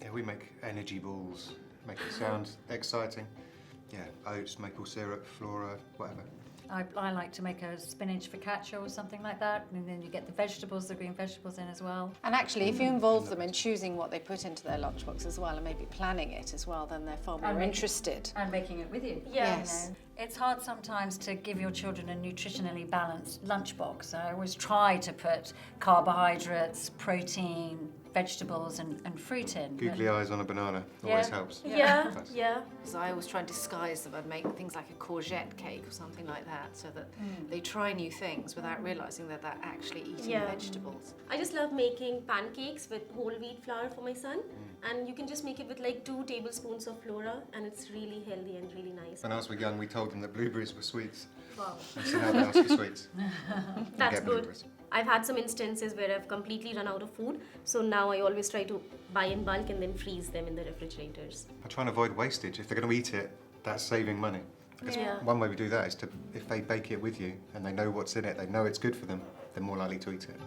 Yeah, we make energy balls, make it sound exciting. Yeah, oats, maple syrup, Flora, whatever. I like to make a spinach focaccia or something like that, and then you get the vegetables, the green vegetables in as well. And actually, if you involve them in choosing what they put into their lunchbox as well, and maybe planning it as well, then they're far more interested. And making it with you. Yes. You know. It's hard sometimes to give your children a nutritionally balanced lunchbox. I always try to put carbohydrates, protein, vegetables and fruit in. Googly eyes on a banana always helps. Yeah. Because I always try and disguise them and make things like a courgette cake or something like that, so that they try new things without realising that they're actually eating vegetables. I just love making pancakes with whole wheat flour for my son, and you can just make it with like 2 tablespoons of Flora, and it's really healthy and really nice. When I was young, we told them that blueberries were sweets. Wow. And so now they ask for sweets. That's Get good. blueberries. I've had some instances where I've completely run out of food, so now I always try to buy in bulk and then freeze them in the refrigerators. I try and avoid wastage. If they're going to eat it, that's saving money. Because one way we do that is to, if they bake it with you and they know what's in it, they know it's good for them, they're more likely to eat it.